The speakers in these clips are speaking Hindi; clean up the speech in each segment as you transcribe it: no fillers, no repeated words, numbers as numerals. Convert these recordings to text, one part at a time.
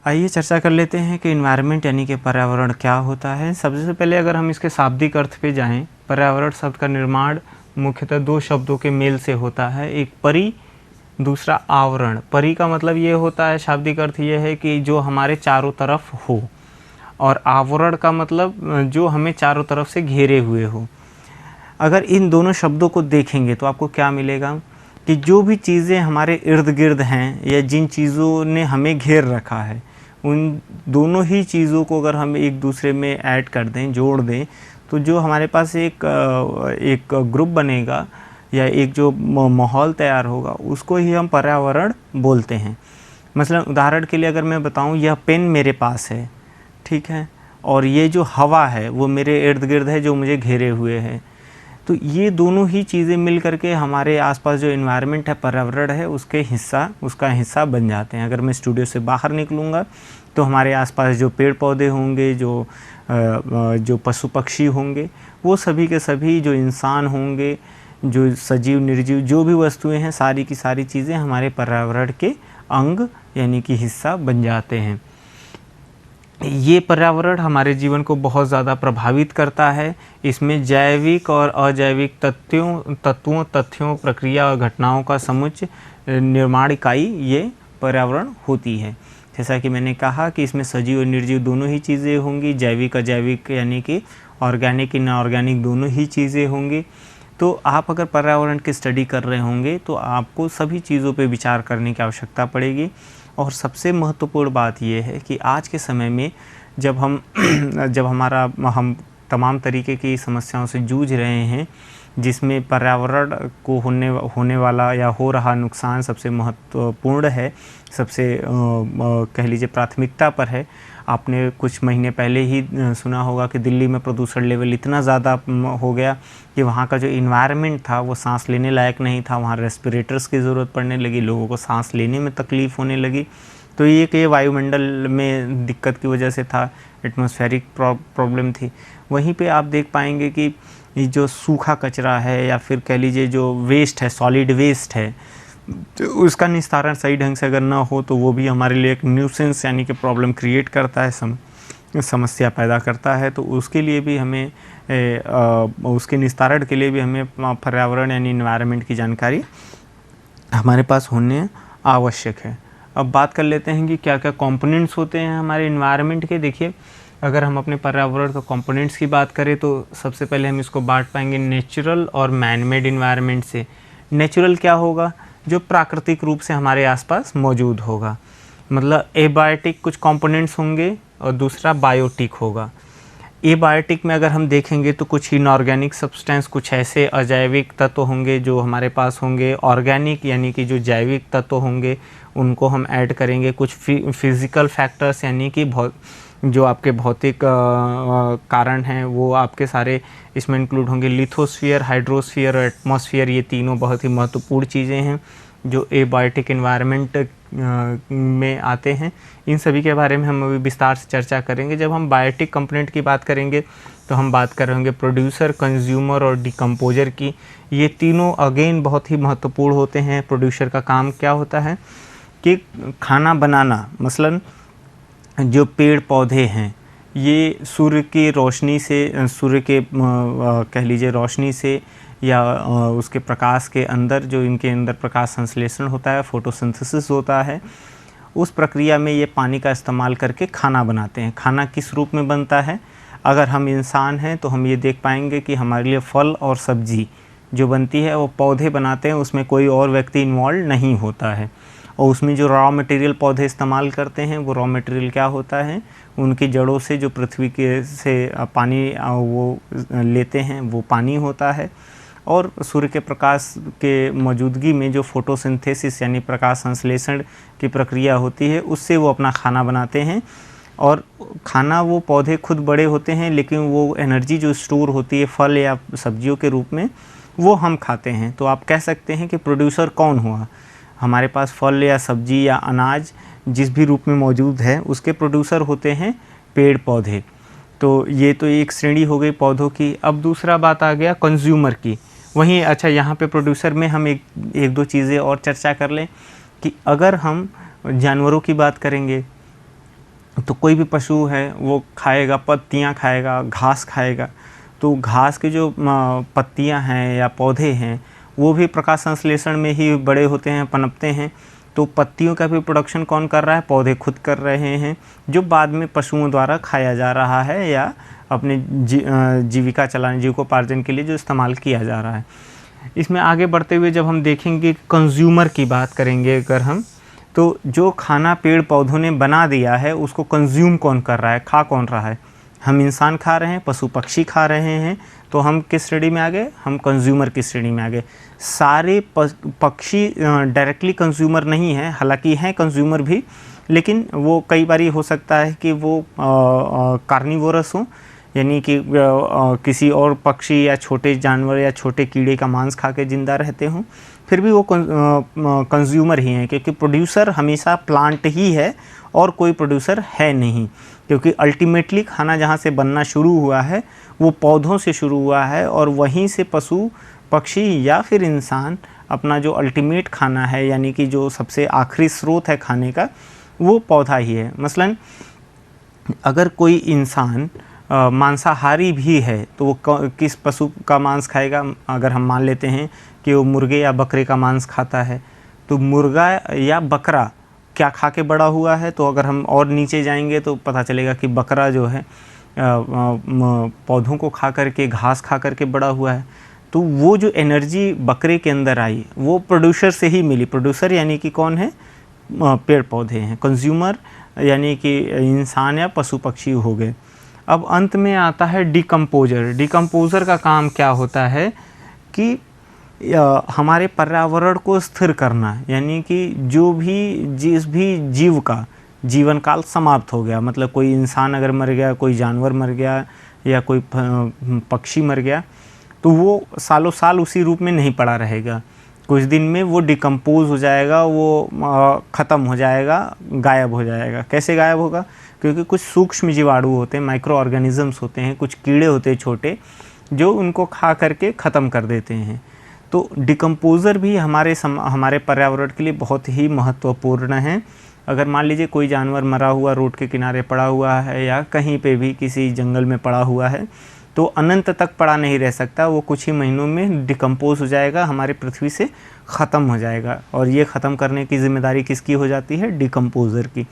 आइए चर्चा कर लेते हैं कि इन्वायरमेंट यानी कि पर्यावरण क्या होता है। सबसे पहले अगर हम इसके शाब्दिक अर्थ पे जाएं, पर्यावरण शब्द का निर्माण मुख्यतः दो शब्दों के मेल से होता है, एक परि, दूसरा आवरण। परि का मतलब ये होता है, शाब्दिक अर्थ ये है कि जो हमारे चारों तरफ हो, और आवरण का मतलब जो हमें चारों तरफ से घेरे हुए हो। अगर इन दोनों शब्दों को देखेंगे तो आपको क्या मिलेगा कि जो भी चीज़ें हमारे इर्द गिर्द हैं या जिन चीज़ों ने हमें घेर रखा है, उन दोनों ही चीज़ों को अगर हम एक दूसरे में ऐड कर दें, जोड़ दें, तो जो हमारे पास एक ग्रुप बनेगा या एक जो माहौल तैयार होगा, उसको ही हम पर्यावरण बोलते हैं। मसलन उदाहरण के लिए अगर मैं बताऊं, यह पेन मेरे पास है, ठीक है, और ये जो हवा है वो मेरे इर्द गिर्द है जो मुझे घेरे हुए है। तो ये दोनों ही चीज़ें मिल करके हमारे आसपास जो इन्वायरमेंट है, पर्यावरण है, उसका हिस्सा बन जाते हैं। अगर मैं स्टूडियो से बाहर निकलूँगा तो हमारे आसपास जो पेड़ पौधे होंगे, जो पशु पक्षी होंगे, वो सभी के सभी, जो इंसान होंगे, जो सजीव निर्जीव जो भी वस्तुएं हैं, सारी की सारी चीज़ें हमारे पर्यावरण के अंग यानी कि हिस्सा बन जाते हैं। ये पर्यावरण हमारे जीवन को बहुत ज़्यादा प्रभावित करता है। इसमें जैविक और अजैविक तथ्यों, प्रक्रिया और घटनाओं का समुच्चय निर्माण इकाई ये पर्यावरण होती है। जैसा कि मैंने कहा कि इसमें सजीव और निर्जीव दोनों ही चीज़ें होंगी, जैविक अजैविक यानी कि ऑर्गेनिक इनऑर्गेनिक दोनों ही चीज़ें होंगी। तो आप अगर पर्यावरण की स्टडी कर रहे होंगे तो आपको सभी चीज़ों पे विचार करने की आवश्यकता पड़ेगी। और सबसे महत्वपूर्ण बात यह है कि आज के समय में जब हम तमाम तरीके की समस्याओं से जूझ रहे हैं, जिसमें पर्यावरण को होने वाला या हो रहा नुकसान सबसे महत्वपूर्ण है, सबसे कह लीजिए प्राथमिकता पर है। आपने कुछ महीने पहले ही सुना होगा कि दिल्ली में प्रदूषण लेवल इतना ज़्यादा हो गया कि वहाँ का जो इन्वायरमेंट था वो सांस लेने लायक नहीं था। वहाँ रेस्पिरेटर्स की ज़रूरत पड़ने लगी, लोगों को सांस लेने में तकलीफ़ होने लगी। तो ये वायुमंडल में दिक्कत की वजह से था, एटमॉस्फेरिक प्रॉब्लम थी। वहीं पे आप देख पाएंगे कि ये जो सूखा कचरा है या फिर कह लीजिए जो वेस्ट है, सॉलिड वेस्ट है, तो उसका निस्तारण सही ढंग से अगर ना हो तो वो भी हमारे लिए एक न्यूसेंस यानी कि प्रॉब्लम क्रिएट करता है, समस्या पैदा करता है। तो उसके लिए भी हमें उसके निस्तारण के लिए भी हमें पर्यावरण यानी इन्वायरमेंट की जानकारी हमारे पास होने आवश्यक है। अब बात कर लेते हैं कि क्या क्या कंपोनेंट्स होते हैं हमारे इन्वायरमेंट के। देखिए, अगर हम अपने पर्यावरण के कंपोनेंट्स की बात करें तो सबसे पहले हम इसको बांट पाएंगे नेचुरल और मैनमेड इन्वायरमेंट से। नेचुरल क्या होगा? जो प्राकृतिक रूप से हमारे आसपास मौजूद होगा, मतलब एबायोटिक कुछ कंपोनेंट्स होंगे और दूसरा बायोटिक होगा। एबायोटिक में अगर हम देखेंगे तो कुछ इनऑर्गेनिक सब्सटेंस, कुछ ऐसे अजैविक तत्व होंगे जो हमारे पास होंगे। ऑर्गेनिक यानी कि जो जैविक तत्व होंगे उनको हम ऐड करेंगे। कुछ फिज़िकल फैक्टर्स यानी कि जो आपके भौतिक कारण हैं वो आपके सारे इसमें इंक्लूड होंगे। लिथोस्फीयर, हाइड्रोस्फीयर और एटमॉस्फेयर, ये तीनों बहुत ही महत्वपूर्ण चीज़ें हैं जो एबायोटिक इन्वायरमेंट में आते हैं। इन सभी के बारे में हम अभी विस्तार से चर्चा करेंगे। जब हम बायोटिक कंपोनेंट की बात करेंगे तो हम बात कर रहे होंगे प्रोड्यूसर, कंज्यूमर और डिकम्पोजर की। ये तीनों अगेन बहुत ही महत्वपूर्ण होते हैं। प्रोड्यूसर का काम क्या होता है कि खाना बनाना। मसलन जो पेड़ पौधे हैं ये सूर्य की रोशनी से, सूर्य के कह लीजिए रोशनी से या उसके प्रकाश के अंदर, जो इनके अंदर प्रकाश संश्लेषण होता है, फोटोसिंथेसिस होता है, उस प्रक्रिया में ये पानी का इस्तेमाल करके खाना बनाते हैं। खाना किस रूप में बनता है? अगर हम इंसान हैं तो हम ये देख पाएंगे कि हमारे लिए फल और सब्जी जो बनती है वो पौधे बनाते हैं, उसमें कोई और व्यक्ति इन्वॉल्व नहीं होता है। और उसमें जो रॉ मटेरियल पौधे इस्तेमाल करते हैं वो रॉ मटेरियल क्या होता है? उनकी जड़ों से जो पृथ्वी के से पानी वो लेते हैं वो पानी होता है। और सूर्य के प्रकाश के मौजूदगी में जो फोटोसिंथेसिस यानी प्रकाश संश्लेषण की प्रक्रिया होती है उससे वो अपना खाना बनाते हैं। और खाना वो पौधे खुद बड़े होते हैं, लेकिन वो एनर्जी जो स्टोर होती है फल या सब्जियों के रूप में वो हम खाते हैं। तो आप कह सकते हैं कि प्रोड्यूसर कौन हुआ? हमारे पास फल या सब्जी या अनाज जिस भी रूप में मौजूद है उसके प्रोड्यूसर होते हैं पेड़ पौधे। तो ये तो एक श्रेणी हो गई पौधों की। अब दूसरा बात आ गया कंज्यूमर की। वहीं अच्छा, यहाँ पे प्रोड्यूसर में हम एक दो चीज़ें और चर्चा कर लें कि अगर हम जानवरों की बात करेंगे तो कोई भी पशु है वो खाएगा, पत्तियाँ खाएगा, घास खाएगा। तो घास के जो पत्तियाँ हैं या पौधे हैं वो भी प्रकाश संश्लेषण में ही बड़े होते हैं, पनपते हैं। तो पत्तियों का भी प्रोडक्शन कौन कर रहा है? पौधे खुद कर रहे हैं, जो बाद में पशुओं द्वारा खाया जा रहा है या अपने जीविका चलाने, जीविकोपार्जन के लिए जो इस्तेमाल किया जा रहा है। इसमें आगे बढ़ते हुए जब हम देखेंगे, कंज्यूमर की बात करेंगे अगर हम, तो जो खाना पेड़ पौधों ने बना दिया है उसको कंज्यूम कौन कर रहा है, खा कौन रहा है? हम इंसान खा रहे हैं, पशु पक्षी खा रहे हैं। तो हम किस श्रेणी में आ गए? हम कंज्यूमर की श्रेणी में आ गए। सारे पक्षी डायरेक्टली कंज्यूमर नहीं है, हालांकि हैं कंज्यूमर भी, लेकिन वो कई बार हो सकता है कि वो कार्निवोरस हों, यानी कि किसी और पक्षी या छोटे जानवर या छोटे कीड़े का मांस खा के ज़िंदा रहते हों, फिर भी वो कंज्यूमर ही हैं, क्योंकि प्रोड्यूसर हमेशा प्लांट ही है और कोई प्रोड्यूसर है नहीं। क्योंकि अल्टीमेटली खाना जहाँ से बनना शुरू हुआ है वो पौधों से शुरू हुआ है, और वहीं से पशु पक्षी या फिर इंसान अपना जो अल्टीमेट खाना है, यानी कि जो सबसे आखिरी स्रोत है खाने का, वो पौधा ही है। मसलन अगर कोई इंसान मांसाहारी भी है तो वो किस पशु का मांस खाएगा? अगर हम मान लेते हैं कि वो मुर्गे या बकरे का मांस खाता है, तो मुर्गा या बकरा क्या खा के बड़ा हुआ है? तो अगर हम और नीचे जाएंगे तो पता चलेगा कि बकरा जो है पौधों को खा करके, घास खा करके बड़ा हुआ है। तो वो जो एनर्जी बकरे के अंदर आई वो प्रोड्यूसर से ही मिली। प्रोड्यूसर यानी कि कौन है? पेड़ पौधे हैं। कंज्यूमर यानी कि इंसान या पशु पक्षी हो गए। अब अंत में आता है डिकम्पोजर। डिकम्पोजर का काम क्या होता है कि हमारे पर्यावरण को स्थिर करना, यानी कि जिस भी जीव का जीवन काल समाप्त हो गया, मतलब कोई इंसान अगर मर गया, कोई जानवर मर गया या कोई पक्षी मर गया, तो वो सालों साल उसी रूप में नहीं पड़ा रहेगा। कुछ दिन में वो डिकम्पोज हो जाएगा, वो ख़त्म हो जाएगा, गायब हो जाएगा। कैसे गायब होगा? क्योंकि कुछ सूक्ष्म जीवाणु होते हैं, माइक्रो ऑर्गेनिजम्स होते हैं, कुछ कीड़े होते हैं छोटे, जो उनको खा करके ख़त्म कर देते हैं। तो डिकम्पोज़र भी हमारे पर्यावरण के लिए बहुत ही महत्वपूर्ण है। अगर मान लीजिए कोई जानवर मरा हुआ रोड के किनारे पड़ा हुआ है या कहीं पे भी किसी जंगल में पड़ा हुआ है, तो अनंत तक पड़ा नहीं रह सकता, वो कुछ ही महीनों में डिकम्पोज हो जाएगा, हमारी पृथ्वी से ख़त्म हो जाएगा। और ये ख़त्म करने की जिम्मेदारी किसकी हो जाती है? डिकम्पोज़र की।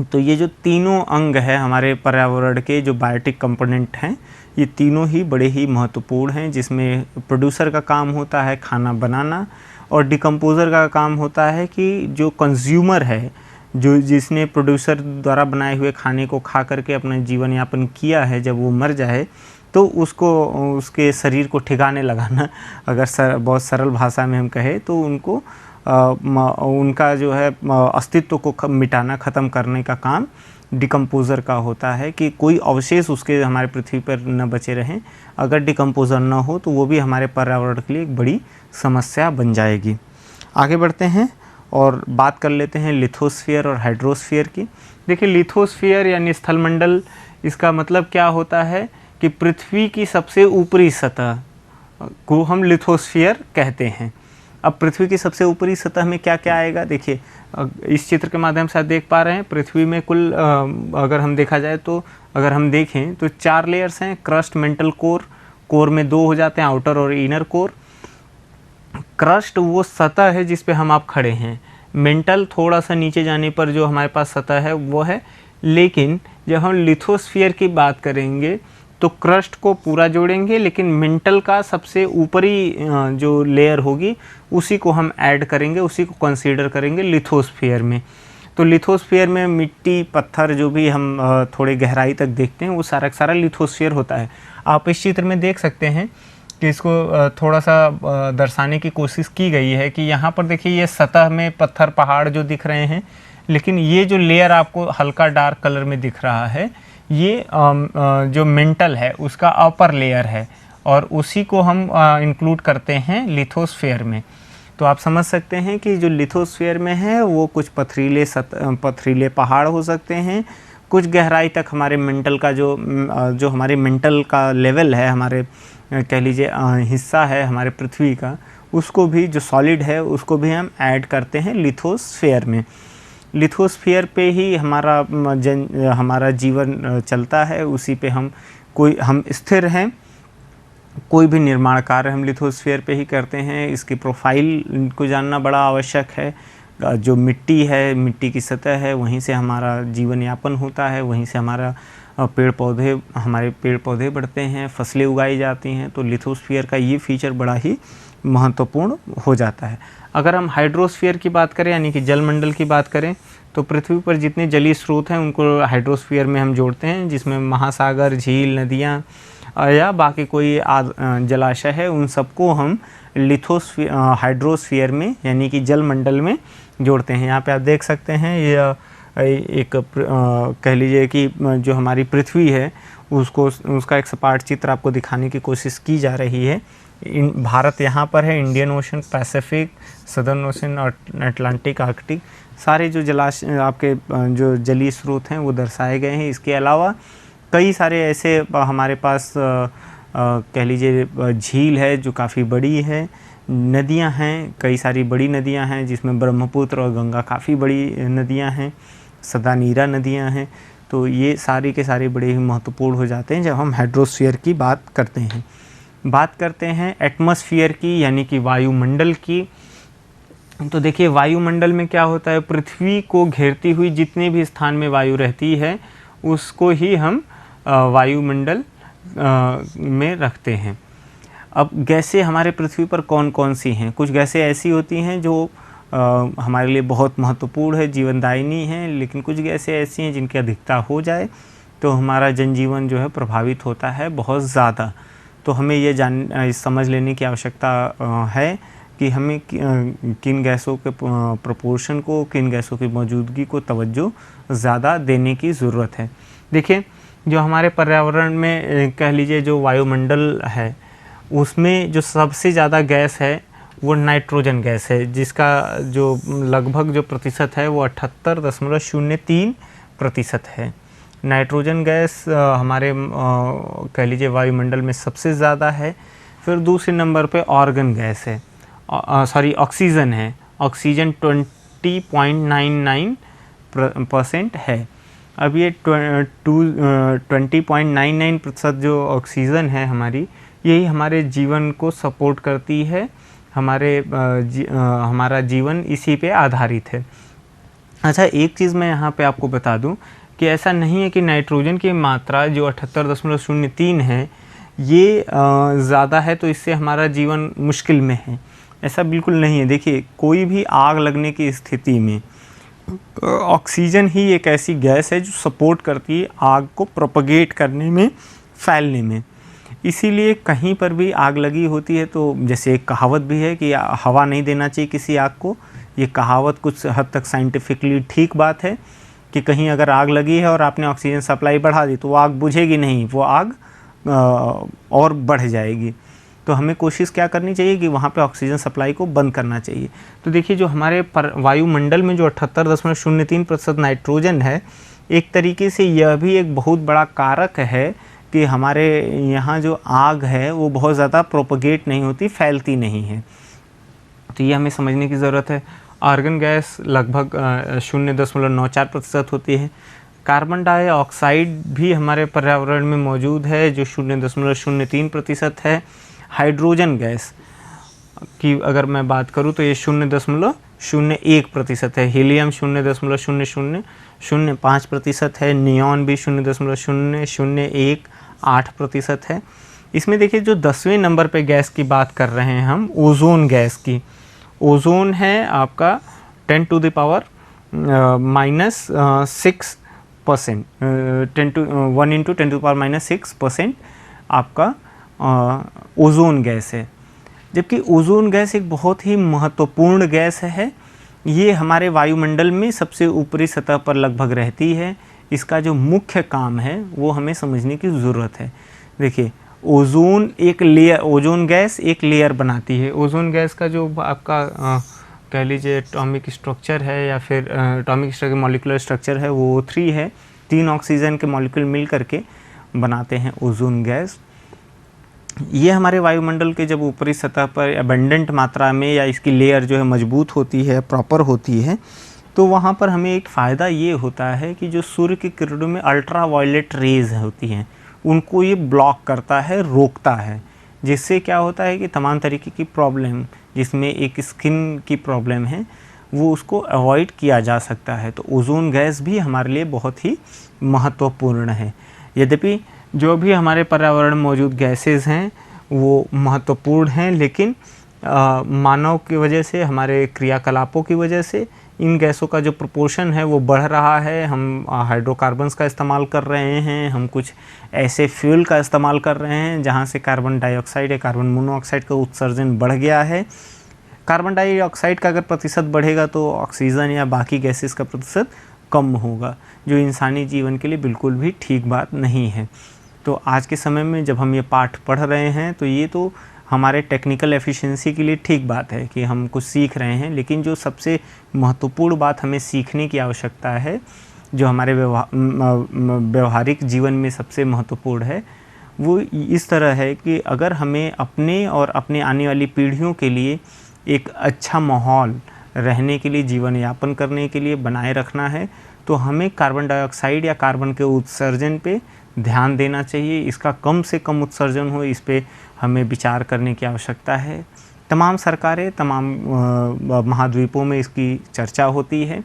तो ये जो तीनों अंग है हमारे पर्यावरण के, जो बायोटिक कंपोनेंट हैं, ये तीनों ही बड़े ही महत्वपूर्ण हैं, जिसमें प्रोड्यूसर का काम होता है खाना बनाना, और डिकम्पोज़र का काम होता है कि जो कंज्यूमर है, जिसने प्रोड्यूसर द्वारा बनाए हुए खाने को खा करके अपना जीवन यापन किया है, जब वो मर जाए तो उसको, उसके शरीर को ठिकाने लगाना, अगर बहुत सरल भाषा में हम कहें तो उनको उनका जो है अस्तित्व को मिटाना, ख़त्म करने का काम डिकम्पोज़र का होता है, कि कोई अवशेष उसके हमारे पृथ्वी पर न बचे रहें। अगर डिकम्पोज़र न हो तो वो भी हमारे पर्यावरण के लिए एक बड़ी समस्या बन जाएगी। आगे बढ़ते हैं और बात कर लेते हैं लिथोस्फीयर और हाइड्रोस्फीयर की। देखिए, लिथोस्फीयर यानी स्थलमंडल, इसका मतलब क्या होता है कि पृथ्वी की सबसे ऊपरी सतह को हम लिथोस्फीयर कहते हैं। अब पृथ्वी की सबसे ऊपरी सतह में क्या क्या आएगा? देखिए, इस चित्र के माध्यम से आप देख पा रहे हैं, पृथ्वी में कुल अगर हम देखा जाए तो, अगर हम देखें तो 4 लेयर्स हैं। क्रस्ट, मेंटल कोर, कोर में 2 हो जाते हैं, आउटर और इनर कोर। क्रस्ट वो सतह है जिस पे हम आप खड़े हैं। मेंटल थोड़ा सा नीचे जाने पर जो हमारे पास सतह है वो है। लेकिन जब हम लिथोस्फीयर की बात करेंगे तो क्रस्ट को पूरा जोड़ेंगे, लेकिन मेंटल का सबसे ऊपरी जो लेयर होगी उसी को हम ऐड करेंगे, उसी को कंसीडर करेंगे लिथोस्फीयर में। तो लिथोस्फीयर में मिट्टी, पत्थर जो भी हम थोड़े गहराई तक देखते हैं वो सारा का सारा लिथोस्फीयर होता है। आप इस चित्र में देख सकते हैं कि इसको थोड़ा सा दर्शाने की कोशिश की गई है कि यहाँ पर देखिए, ये सतह में पत्थर पहाड़ जो दिख रहे हैं, लेकिन ये जो लेयर आपको हल्का डार्क कलर में दिख रहा है, ये जो मेंटल है उसका अपर लेयर है, और उसी को हम इंक्लूड करते हैं लिथोस्फीयर में। तो आप समझ सकते हैं कि जो लिथोस्फीयर में है वो कुछ पथरीले पहाड़ हो सकते हैं, कुछ गहराई तक हमारे मेंटल का जो हमारे मेंटल का लेवल है, हमारे कह लीजिए हिस्सा है हमारे पृथ्वी का, उसको भी, जो सॉलिड है उसको भी हम ऐड करते हैं लिथोस्फीयर में। लिथोस्फीयर पे ही हमारा जीवन चलता है, उसी पे हम स्थिर हैं। कोई भी निर्माण कार्य हम लिथोस्फीयर पे ही करते हैं। इसकी प्रोफाइल को जानना बड़ा आवश्यक है। जो मिट्टी है, मिट्टी की सतह है, वहीं से हमारा जीवन यापन होता है, वहीं से हमारे पेड़ पौधे बढ़ते हैं, फसलें उगाई जाती हैं। तो लिथोस्फीयर का ये फीचर बड़ा ही महत्वपूर्ण हो जाता है। अगर हम हाइड्रोस्फीयर की बात करें, यानी कि जलमंडल की बात करें, तो पृथ्वी पर जितने जलीय स्रोत हैं उनको हाइड्रोस्फीयर में हम जोड़ते हैं, जिसमें महासागर, झील, नदियाँ या बाकी कोई जलाशय है, उन सबको हम हाइड्रोस्फीयर में यानी कि जलमंडल में जोड़ते हैं। यहाँ पे आप देख सकते हैं, यह एक कह लीजिए कि जो हमारी पृथ्वी है उसका एक सपाट चित्र आपको दिखाने की कोशिश की जा रही है। भारत यहाँ पर है, Indian ocean, Pacific, southern ocean और अटलांटिक, आर्कटिक, सारे जो जलाशय आपके जो जलीय स्रोत हैं वो दर्शाए गए हैं। इसके अलावा कई सारे ऐसे हमारे पास कह लीजिए झील है जो काफ़ी बड़ी है, नदियां हैं, कई सारी बड़ी नदियां हैं जिसमें ब्रह्मपुत्र और गंगा काफ़ी बड़ी नदियां हैं, सदानीरा नदियां हैं। तो ये सारी के सारे बड़े ही महत्वपूर्ण हो जाते हैं जब हम हाइड्रोस्फीयर की बात करते हैं। बात करते हैं एटमॉस्फेयर की, यानी कि वायुमंडल की। तो देखिए वायुमंडल में क्या होता है, पृथ्वी को घेरती हुई जितने भी स्थान में वायु रहती है उसको ही हम वायुमंडल में रखते हैं। अब गैसें हमारे पृथ्वी पर कौन कौन सी हैं? कुछ गैसें ऐसी होती हैं जो हमारे लिए बहुत महत्वपूर्ण है, जीवनदायिनी हैं, लेकिन कुछ गैसें ऐसी हैं जिनकी अधिकता हो जाए तो हमारा जनजीवन जो है प्रभावित होता है बहुत ज़्यादा। तो हमें ये समझ लेने की आवश्यकता है कि हमें किन गैसों के प्रोपोर्शन को, किन गैसों की मौजूदगी को तवज्जो ज़्यादा देने की ज़रूरत है। देखिए जो हमारे पर्यावरण में कह लीजिए जो वायुमंडल है उसमें जो सबसे ज़्यादा गैस है वो नाइट्रोजन गैस है, जिसका जो लगभग जो प्रतिशत है वो 78.03% है। नाइट्रोजन गैस हमारे कह लीजिए वायुमंडल में सबसे ज़्यादा है। फिर दूसरे नंबर पे ऑर्गन गैस है, ऑक्सीजन है। ऑक्सीजन 20.99% है। अब ये 20.99% जो ऑक्सीजन है हमारी, यही हमारे जीवन को सपोर्ट करती है। हमारा जीवन इसी पे आधारित है। अच्छा, एक चीज़ मैं यहाँ पे आपको बता दूँ कि ऐसा नहीं है कि नाइट्रोजन की मात्रा जो 78.03 है ये ज़्यादा है तो इससे हमारा जीवन मुश्किल में है, ऐसा बिल्कुल नहीं है। देखिए कोई भी आग लगने की स्थिति में ऑक्सीजन ही एक ऐसी गैस है जो सपोर्ट करती है आग को प्रोपगेट करने में, फैलने में। इसीलिए कहीं पर भी आग लगी होती है तो जैसे एक कहावत भी है कि हवा नहीं देना चाहिए किसी आग को। ये कहावत कुछ हद तक साइंटिफिकली ठीक बात है कि कहीं अगर आग लगी है और आपने ऑक्सीजन सप्लाई बढ़ा दी तो वो आग बुझेगी नहीं, वो आग और बढ़ जाएगी। तो हमें कोशिश क्या करनी चाहिए कि वहाँ पे ऑक्सीजन सप्लाई को बंद करना चाहिए। तो देखिए जो हमारे वायुमंडल में जो 78.03% नाइट्रोजन है, एक तरीके से यह भी एक बहुत बड़ा कारक है कि हमारे यहाँ जो आग है वो बहुत ज़्यादा प्रोपगेट नहीं होती, फैलती नहीं है। तो ये हमें समझने की ज़रूरत है। आर्गन गैस लगभग 0.94% होती है। कार्बन डाइऑक्साइड भी हमारे पर्यावरण में मौजूद है जो 0.03% है। हाइड्रोजन गैस की अगर मैं बात करूँ तो ये 0.01% है। हीलियम 0.0005% है। नियॉन भी 0.0018% है। इसमें देखिए जो 10वें नंबर पे गैस की बात कर रहे हैं हम, ओजोन गैस की। ओजोन है आपका 10 to the power -6%, 1 × 10 to the power -6% आपका ओजोन गैस है। जबकि ओजोन गैस एक बहुत ही महत्वपूर्ण गैस है। ये हमारे वायुमंडल में सबसे ऊपरी सतह पर लगभग रहती है। इसका जो मुख्य काम है वो हमें समझने की ज़रूरत है। देखिए ओजोन गैस एक लेयर बनाती है। ओजोन गैस का जो आपका कह लीजिए एटॉमिक स्ट्रक्चर है या फिर एटॉमिक स्ट्रक्चर, मॉलिक्यूलर स्ट्रक्चर है, वो O3 है। 3 ऑक्सीजन के मॉलिक्यूल मिल करके बनाते हैं ओजोन गैस। ये हमारे वायुमंडल के जब ऊपरी सतह पर अबंडेंट मात्रा में या इसकी लेयर जो है मजबूत होती है, प्रॉपर होती है, तो वहाँ पर हमें एक फ़ायदा ये होता है कि जो सूर्य की किरणों में अल्ट्रा वायलेट रेज़ होती हैं उनको ये ब्लॉक करता है, रोकता है, जिससे क्या होता है कि तमाम तरीके की प्रॉब्लम, जिसमें एक स्किन की प्रॉब्लम है, वो उसको अवॉइड किया जा सकता है। तो ओज़ोन गैस भी हमारे लिए बहुत ही महत्वपूर्ण है। यद्यपि जो भी हमारे पर्यावरण में मौजूद गैसेज़ हैं वो महत्वपूर्ण हैं, लेकिन मानव की वजह से, हमारे क्रियाकलापों की वजह से इन गैसों का जो प्रोपोर्शन है वो बढ़ रहा है। हम हाइड्रोकार्बन्स का इस्तेमाल कर रहे हैं, हम कुछ ऐसे फ्यूल का इस्तेमाल कर रहे हैं जहाँ से कार्बन डाइऑक्साइड या कार्बन मोनोऑक्साइड का उत्सर्जन बढ़ गया है। कार्बन डाइऑक्साइड का अगर प्रतिशत बढ़ेगा तो ऑक्सीजन या बाकी गैसेस का प्रतिशत कम होगा, जो इंसानी जीवन के लिए बिल्कुल भी ठीक बात नहीं है। तो आज के समय में जब हम ये पाठ पढ़ रहे हैं तो ये तो हमारे टेक्निकल एफिशिएंसी के लिए ठीक बात है कि हम कुछ सीख रहे हैं, लेकिन जो सबसे महत्वपूर्ण बात हमें सीखने की आवश्यकता है, जो हमारे व्यवहारिक जीवन में सबसे महत्वपूर्ण है, वो इस तरह है कि अगर हमें अपने और अपने आने वाली पीढ़ियों के लिए एक अच्छा माहौल रहने के लिए, जीवन यापन करने के लिए बनाए रखना है, तो हमें कार्बन डाइऑक्साइड या कार्बन के उत्सर्जन पे ध्यान देना चाहिए। इसका कम से कम उत्सर्जन हो, इस पे हमें विचार करने की आवश्यकता है। तमाम सरकारें, तमाम महाद्वीपों में इसकी चर्चा होती है।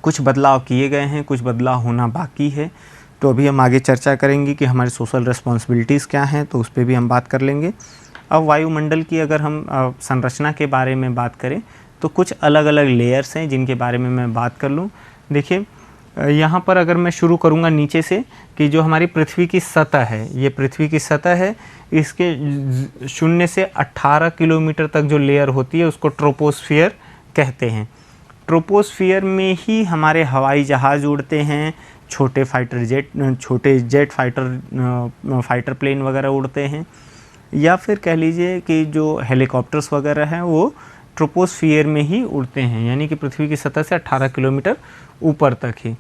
कुछ बदलाव किए गए हैं, कुछ बदलाव होना बाकी है। तो अभी हम आगे चर्चा करेंगे कि हमारी सोशल रिस्पॉन्सिबिलिटीज़ क्या हैं, तो उस पर भी हम बात कर लेंगे। अब वायुमंडल की अगर हम संरचना के बारे में बात करें तो कुछ अलग अलग लेयर्स हैं जिनके बारे में मैं बात कर लूँ। देखिए, यहाँ पर अगर मैं शुरू करूँगा नीचे से, कि जो हमारी पृथ्वी की सतह है, ये पृथ्वी की सतह है, इसके 0 से 18 किलोमीटर तक जो लेयर होती है उसको ट्रोपोस्फियर कहते हैं। ट्रोपोस्फियर में ही हमारे हवाई जहाज़ उड़ते हैं, छोटे जेट फाइटर प्लेन वगैरह उड़ते हैं, या फिर कह लीजिए कि जो हेलीकॉप्टर्स वगैरह हैं वो ट्रोपोस्फियर में ही उड़ते हैं, यानी कि पृथ्वी की सतह से 18 किलोमीटर ऊपर तक ही।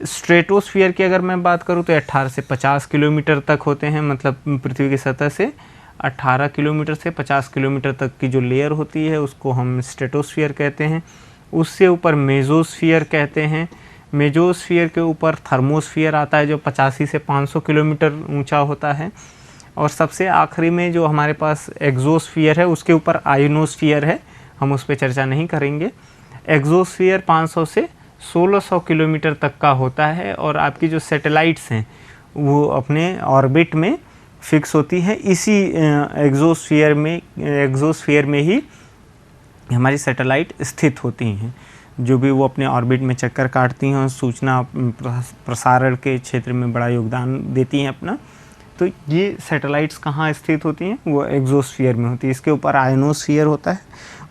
स्ट्रेटोस्फियर की अगर मैं बात करूं तो 18 से 50 किलोमीटर तक होते हैं, मतलब पृथ्वी की सतह से 18 किलोमीटर से 50 किलोमीटर तक की जो लेयर होती है उसको हम स्ट्रेटोस्फियर कहते हैं। उससे ऊपर मेसोस्फियर कहते हैं। मेसोस्फियर के ऊपर थर्मोस्फियर आता है जो 85 से 500 किलोमीटर ऊंचा होता है। और सबसे आखिरी में जो हमारे पास एक्सोस्फियर है उसके ऊपर आयोनोस्फियर है, हम उस पर चर्चा नहीं करेंगे। एक्सोस्फियर 500 से 1600 किलोमीटर तक का होता है, और आपकी जो सैटेलाइट्स हैं वो अपने ऑर्बिट में फिक्स होती है। इसी एक्सोस्फियर में ही हमारी सैटेलाइट स्थित होती हैं, जो भी वो अपने ऑर्बिट में चक्कर काटती हैं और सूचना प्रसारण के क्षेत्र में बड़ा योगदान देती हैं अपना। तो ये सैटेलाइट्स कहाँ स्थित होती हैं, वो एक्सोस्फियर में होती है। इसके ऊपर आयोनोस्फियर होता है,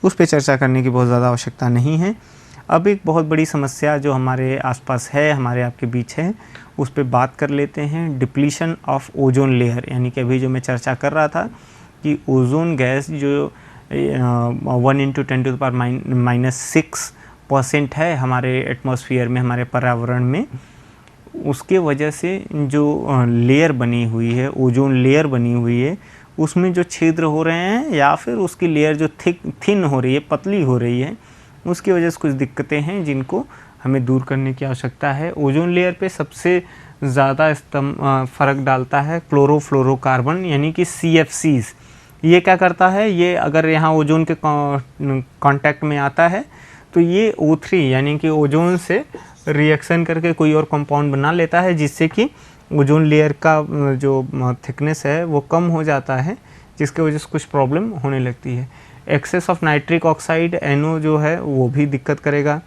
उस पर चर्चा करने की बहुत ज़्यादा आवश्यकता नहीं है। अब एक बहुत बड़ी समस्या जो हमारे आसपास है, हमारे आपके बीच है, उस पर बात कर लेते हैं। डिप्लीशन ऑफ ओजोन लेयर, यानी कि अभी जो मैं चर्चा कर रहा था कि ओजोन गैस जो 1 × 10⁻⁻⁶% है हमारे एटमॉस्फेयर में, हमारे पर्यावरण में, उसके वजह से जो लेयर बनी हुई है, ओजोन लेयर बनी हुई है, उसमें जो छिद्र हो रहे हैं या फिर उसकी लेयर जो थिन हो रही है, पतली हो रही है, उसकी वजह से कुछ दिक्कतें हैं जिनको हमें दूर करने की आवश्यकता है। ओजोन लेयर पे सबसे ज़्यादा फ़र्क डालता है क्लोरोफ्लोरोकार्बन, यानी कि CFCs। ये क्या करता है, ये अगर यहाँ ओजोन के कांटेक्ट में आता है तो ये O3 यानी कि ओजोन से रिएक्शन करके कोई और कंपाउंड बना लेता है, जिससे कि ओजोन लेयर का जो थिकनेस है वो कम हो जाता है, जिसकी वजह से कुछ प्रॉब्लम होने लगती है। Excess of nitric oxide NO जो है वो भी दिक्कत करेगा।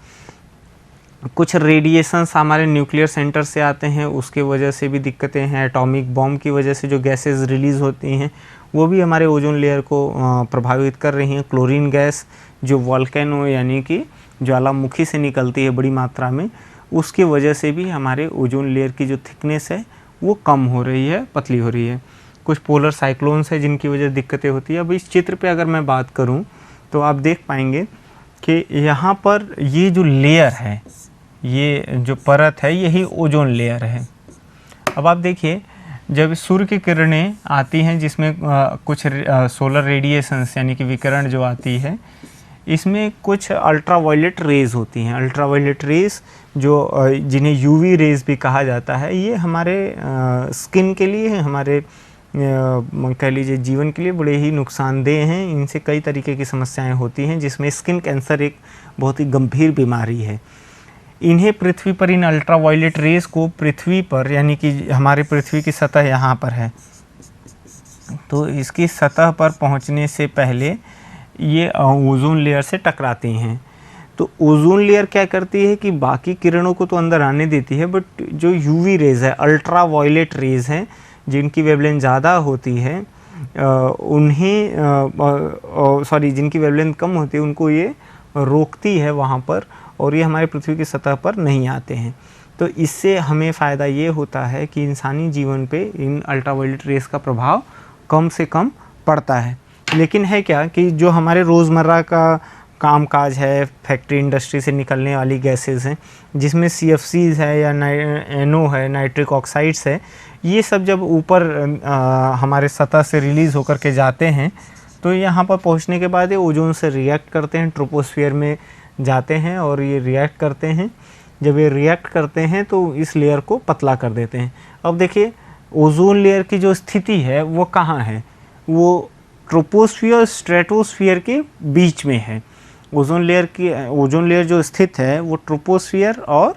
कुछ रेडिएशंस हमारे न्यूक्लियर सेंटर से आते हैं, उसके वजह से भी दिक्कतें हैं। एटॉमिक बॉम्ब की वजह से जो गैसेस रिलीज़ होती हैं वो भी हमारे ओजोन लेयर को प्रभावित कर रही हैं। क्लोरीन गैस जो वोल्केनो यानी कि ज्वालामुखी से निकलती है बड़ी मात्रा में, उसकी वजह से भी हमारे ओजोन लेयर की जो थिकनेस है वो कम हो रही है, पतली हो रही है। कुछ पोलर साइक्लोन्स है जिनकी वजह से दिक्कतें होती है। अब इस चित्र पे अगर मैं बात करूं तो आप देख पाएंगे कि यहाँ पर ये जो लेयर है, ये जो परत है, यही ओजोन लेयर है। अब आप देखिए, जब सूर्य की किरणें आती हैं जिसमें कुछ सोलर रेडिएशंस यानी कि विकिरण जो आती है, इसमें कुछ अल्ट्रावायलेट रेज़ होती हैं। अल्ट्रावायलेट रेज़ जो जिन्हें यूवी रेज़ भी कहा जाता है, ये हमारे स्किन के लिए, हमारे कह लीजिए जीवन के लिए बड़े ही नुकसानदेह हैं। इनसे कई तरीके की समस्याएं होती हैं, जिसमें स्किन कैंसर एक बहुत ही गंभीर बीमारी है। इन्हें पृथ्वी पर, इन अल्ट्रावायलेट रेज़ को पृथ्वी पर, यानी कि हमारी पृथ्वी की सतह यहाँ पर है, तो इसकी सतह पर पहुँचने से पहले ये ओजोन लेयर से टकराती हैं। तो ओजोन लेयर क्या करती है कि बाकी किरणों को तो अंदर आने देती है, बट जो यूवी रेज़ है, अल्ट्रावायलेट रेज़ हैं, जिनकी वेवलेंथ ज़्यादा होती है जिनकी वेवलेंथ कम होती है, उनको ये रोकती है वहाँ पर, और ये हमारे पृथ्वी की सतह पर नहीं आते हैं। तो इससे हमें फ़ायदा ये होता है कि इंसानी जीवन पे इन अल्ट्रावायलेट रेज़ का प्रभाव कम से कम पड़ता है। लेकिन है क्या कि जो हमारे रोज़मर्रा का कामकाज है, फैक्ट्री इंडस्ट्री से निकलने वाली गैसेस हैं, जिसमें CFCs है या NO है, नाइट्रिक ऑक्साइड्स है, ये सब जब ऊपर हमारे सतह से रिलीज़ होकर के जाते हैं, तो यहाँ पर पहुँचने के बाद ये ओजोन से रिएक्ट करते हैं, ट्रोपोस्फियर में जाते हैं और ये रिएक्ट करते हैं। जब ये रिएक्ट करते हैं तो इस लेयर को पतला कर देते हैं। अब देखिए, ओजोन लेयर की जो स्थिति है वो कहाँ है? वो ट्रोपोस्फियर स्ट्रेटोस्फियर के बीच में है। ओजोन लेयर जो स्थित है वो ट्रोपोस्फियर और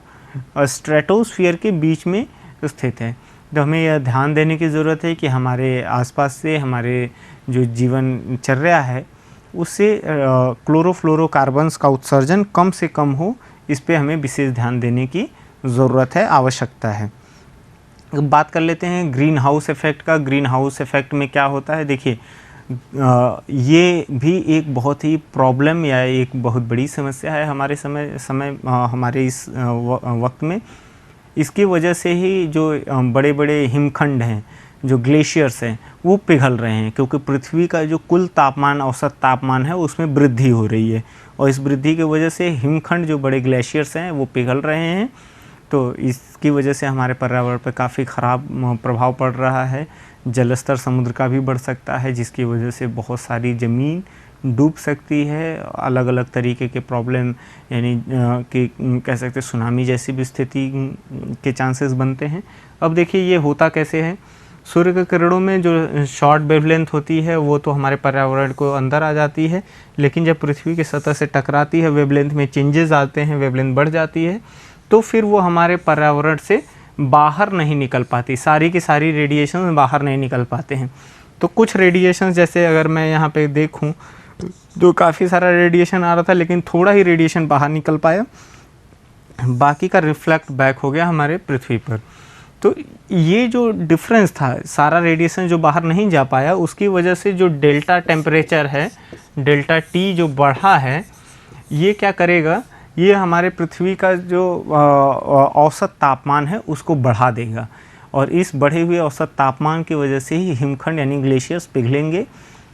स्ट्रेटोस्फियर के बीच में स्थित है। तो हमें यह ध्यान देने की ज़रूरत है कि हमारे आसपास से हमारे जो जीवनचर्या है उससे क्लोरोफ्लोरोकार्बन्स का उत्सर्जन कम से कम हो, इस पे हमें विशेष ध्यान देने की ज़रूरत है, आवश्यकता है। बात कर लेते हैं ग्रीन हाउस इफ़ेक्ट का। ग्रीन हाउस इफ़ेक्ट में क्या होता है? देखिए, ये भी एक बहुत ही प्रॉब्लम या एक बहुत बड़ी समस्या है हमारे हमारे इस वक्त में। इसकी वजह से ही जो बड़े बड़े हिमखंड हैं, जो ग्लेशियर्स हैं, वो पिघल रहे हैं, क्योंकि पृथ्वी का जो कुल तापमान, औसत तापमान है, उसमें वृद्धि हो रही है, और इस वृद्धि की वजह से हिमखंड, जो बड़े ग्लेशियर्स हैं, वो पिघल रहे हैं। तो इसकी वजह से हमारे पर्यावरण पर काफ़ी ख़राब प्रभाव पड़ रहा है। जलस्तर समुद्र का भी बढ़ सकता है, जिसकी वजह से बहुत सारी ज़मीन डूब सकती है। अलग अलग तरीके के प्रॉब्लम, यानी कि कह सकते हैं सुनामी जैसी भी स्थिति के चांसेस बनते हैं। अब देखिए, ये होता कैसे है? सूर्य के किरणों में जो शॉर्ट वेवलेंथ होती है वो तो हमारे पर्यावरण को अंदर आ जाती है, लेकिन जब पृथ्वी की सतह से टकराती है, वेवलेंथ में चेंजेस आते हैं, वेवलेंथ बढ़ जाती है, तो फिर वो हमारे पर्यावरण से बाहर नहीं निकल पाती, सारी की सारी रेडिएशन बाहर नहीं निकल पाते हैं। तो कुछ रेडिएशन, जैसे अगर मैं यहाँ पे देखूँ तो काफ़ी सारा रेडिएशन आ रहा था, लेकिन थोड़ा ही रेडिएशन बाहर निकल पाया, बाकी का रिफ्लेक्ट बैक हो गया हमारे पृथ्वी पर। तो ये जो डिफरेंस था, सारा रेडिएशन जो बाहर नहीं जा पाया, उसकी वजह से जो डेल्टा टेम्परेचर है, डेल्टा T जो बढ़ा है, ये क्या करेगा? ये हमारे पृथ्वी का जो औसत तापमान है उसको बढ़ा देगा, और इस बढ़े हुए औसत तापमान की वजह से ही हिमखंड यानी ग्लेशियर्स पिघलेंगे,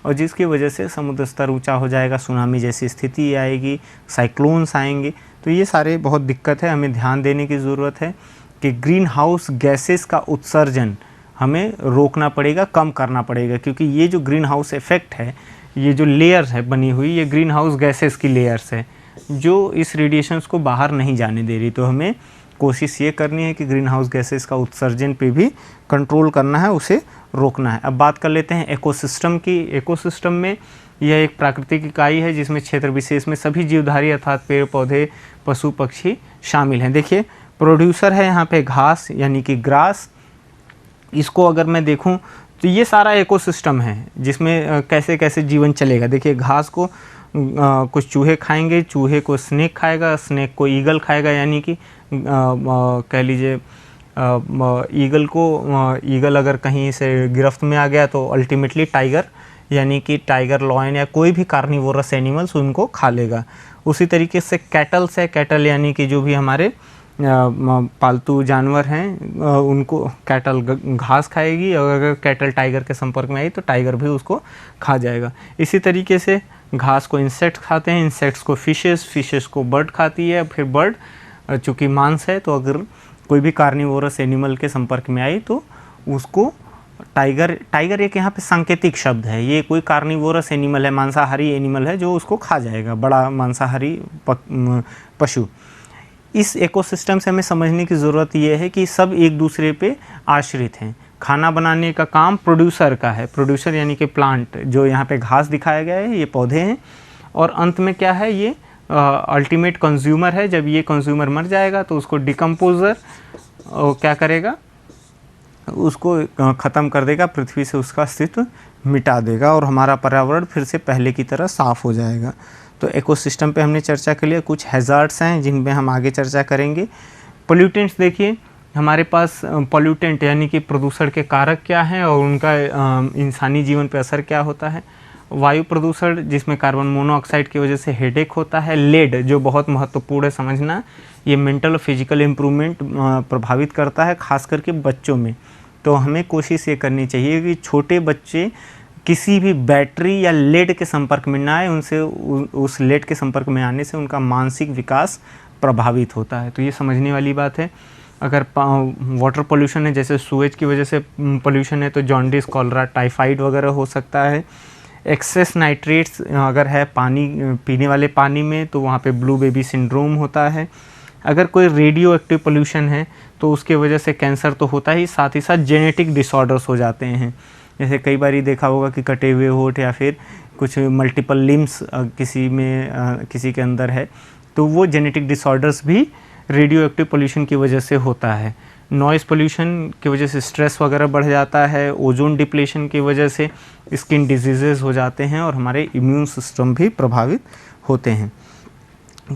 और जिसकी वजह से समुद्र स्तर ऊंचा हो जाएगा, सुनामी जैसी स्थिति आएगी, साइक्लोन्स आएंगे। तो ये सारे बहुत दिक्कत है, हमें ध्यान देने की ज़रूरत है कि ग्रीन हाउस गैसेस का उत्सर्जन हमें रोकना पड़ेगा, कम करना पड़ेगा, क्योंकि ये जो ग्रीन हाउस इफ़ेक्ट है, ये जो लेयर्स है बनी हुई, ये ग्रीन हाउस गैसेस की लेयर्स है जो इस रेडिएशंस को बाहर नहीं जाने दे रही। तो हमें कोशिश ये करनी है कि ग्रीन हाउस गैसेस का उत्सर्जन पे भी कंट्रोल करना है, उसे रोकना है। अब बात कर लेते हैं इकोसिस्टम की। इकोसिस्टम में यह एक प्राकृतिक इकाई है जिसमें क्षेत्र विशेष में सभी जीवधारी अर्थात पेड़ पौधे, पशु पक्षी शामिल हैं। देखिए, प्रोड्यूसर है यहाँ पे घास यानी कि ग्रास। इसको अगर मैं देखूँ तो ये सारा इकोसिस्टम है जिसमें कैसे कैसे जीवन चलेगा। देखिए, घास को कुछ चूहे खाएंगे, चूहे को स्नेक खाएगा, स्नेक को ईगल खाएगा, यानी कि कह लीजिए ईगल अगर कहीं से गिरफ्त में आ गया तो अल्टीमेटली टाइगर यानी कि टाइगर लॉयन या कोई भी कार्निवोरस एनिमल्स उनको खा लेगा। उसी तरीके से कैटल्स है, कैटल यानी कि जो भी हमारे पालतू जानवर हैं उनको कैटल घास खाएगी, और अगर कैटल टाइगर के संपर्क में आई तो टाइगर भी उसको खा जाएगा। इसी तरीके से घास को इंसेक्ट खाते हैं, इंसेक्ट्स को फिशेस को बर्ड खाती है, फिर बर्ड चूँकि मांस है तो अगर कोई भी कार्निवोरस एनिमल के संपर्क में आई तो उसको टाइगर एक यहाँ पे सांकेतिक शब्द है, ये कोई कार्निवोरस एनिमल है, मांसाहारी एनिमल है जो उसको खा जाएगा, बड़ा मांसाहारी पशु। इस इकोसिस्टम से हमें समझने की ज़रूरत ये है कि सब एक दूसरे पे आश्रित हैं। खाना बनाने का काम प्रोड्यूसर का है, प्रोड्यूसर यानी कि प्लांट, जो यहाँ पे घास दिखाया गया है ये पौधे हैं, और अंत में क्या है, ये अल्टीमेट कंज्यूमर है। जब ये कंज्यूमर मर जाएगा तो उसको डिकम्पोज़र क्या करेगा, उसको ख़त्म कर देगा, पृथ्वी से उसका अस्तित्व मिटा देगा और हमारा पर्यावरण फिर से पहले की तरह साफ़ हो जाएगा। तो इकोसिस्टम पे हमने चर्चा के लिए, कुछ हैज़ार्ड्स हैं जिन पे हम आगे चर्चा करेंगे। पोल्यूटेंट्स देखिए, हमारे पास पोल्यूटेंट यानी कि प्रदूषण के कारक क्या हैं और उनका इंसानी जीवन पे असर क्या होता है। वायु प्रदूषण, जिसमें कार्बन मोनोऑक्साइड की वजह से हेडेक होता है। लेड, जो बहुत महत्वपूर्ण है समझना, ये मेंटल और फिजिकल इम्प्रूवमेंट प्रभावित करता है, खास करके बच्चों में। तो हमें कोशिश ये करनी चाहिए कि छोटे बच्चे किसी भी बैटरी या लेड के संपर्क में ना आए, उनसे उस लेड के संपर्क में आने से उनका मानसिक विकास प्रभावित होता है। तो ये समझने वाली बात है। अगर वाटर पोल्यूशन है, जैसे सूएज की वजह से पोल्यूशन है, तो जॉन्डिस, कॉलरा, टाइफाइड वगैरह हो सकता है। एक्सेस नाइट्रेट्स अगर है पानी, पीने वाले पानी में, तो वहाँ पे ब्लू बेबी सिंड्रोम होता है। अगर कोई रेडियो एक्टिव पोल्यूशन है तो उसके वजह से कैंसर तो होता ही, साथ ही साथ जेनेटिक डिसऑर्डर्स हो जाते हैं। जैसे कई बार देखा होगा कि कटे हुए होठ या फिर कुछ मल्टीपल लिम्स किसी के अंदर है, तो वो जेनेटिक डिसऑर्डर्स भी रेडियो एक्टिव पोल्यूशन की वजह से होता है। नॉइज़ पोल्यूशन की वजह से स्ट्रेस वगैरह बढ़ जाता है। ओजोन डिप्लेशन की वजह से स्किन डिजीज़ेज़ हो जाते हैं और हमारे इम्यून सिस्टम भी प्रभावित होते हैं।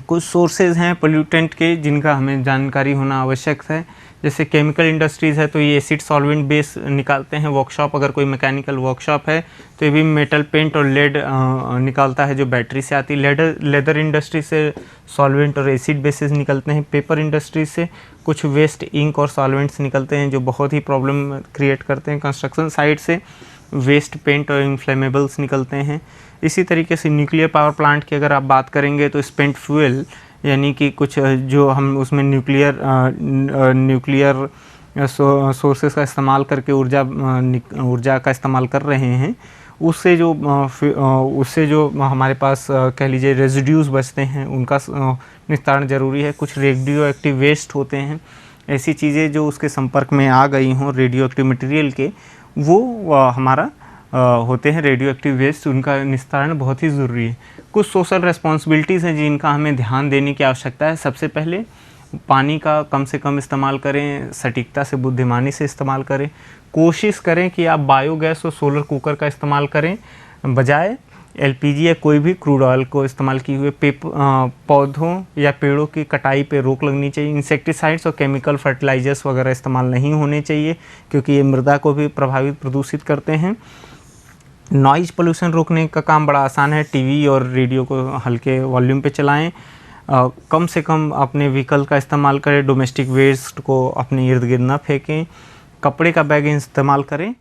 कुछ सोर्सेज हैं पोल्यूटेंट के जिनका हमें जानकारी होना आवश्यक है। जैसे केमिकल इंडस्ट्रीज़ है तो ये एसिड सॉल्वेंट बेस निकालते हैं। वर्कशॉप, अगर कोई मैकेनिकल वर्कशॉप है तो ये भी मेटल पेंट और लेड निकालता है जो बैटरी से आती है। लेदर इंडस्ट्री से सॉल्वेंट और एसिड बेसेस निकलते हैं। पेपर इंडस्ट्री से कुछ वेस्ट इंक और सॉल्वेंट्स निकलते हैं जो बहुत ही प्रॉब्लम क्रिएट करते हैं। कंस्ट्रक्शन साइट से वेस्ट पेंट और इन्फ्लेमेबल्स निकलते हैं। इसी तरीके से न्यूक्लियर पावर प्लांट की अगर आप बात करेंगे तो स्पेंट फ्यूल यानी कि कुछ जो हम उसमें न्यूक्लियर सोर्सेस का इस्तेमाल करके ऊर्जा का इस्तेमाल कर रहे हैं, उससे जो हमारे पास कह लीजिए रेजिड्यूज़ बचते हैं उनका निस्तारण ज़रूरी है। कुछ रेडियो एक्टिव वेस्ट होते हैं, ऐसी चीज़ें जो उसके संपर्क में आ गई हों रेडियो एक्टिव मटेरियल के, वो हमारा होते हैं रेडियो एक्टिव वेस्ट, उनका निस्तारण बहुत ही ज़रूरी है। कुछ सोशल रेस्पॉन्सिबिलिटीज़ हैं जिनका हमें ध्यान देने की आवश्यकता है। सबसे पहले पानी का कम से कम इस्तेमाल करें, सटीकता से, बुद्धिमानी से इस्तेमाल करें। कोशिश करें कि आप बायोगैस और सोलर कुकर का इस्तेमाल करें बजाय एलपीजी या कोई भी क्रूड ऑयल को इस्तेमाल किए हुए। पौधों या पेड़ों की कटाई पे रोक लगनी चाहिए। इंसेक्टिसाइड्स और केमिकल फर्टिलाइजर्स वगैरह इस्तेमाल नहीं होने चाहिए क्योंकि ये मृदा को भी प्रदूषित करते हैं। नॉइज़ पोल्यूशन रोकने का काम बड़ा आसान है। टीवी और रेडियो को हल्के वॉल्यूम पे चलाएं। कम से कम अपने व्हीकल का इस्तेमाल करें। डोमेस्टिक वेस्ट को अपने इर्द गिर्द न फेंकें। कपड़े का बैग इस्तेमाल करें।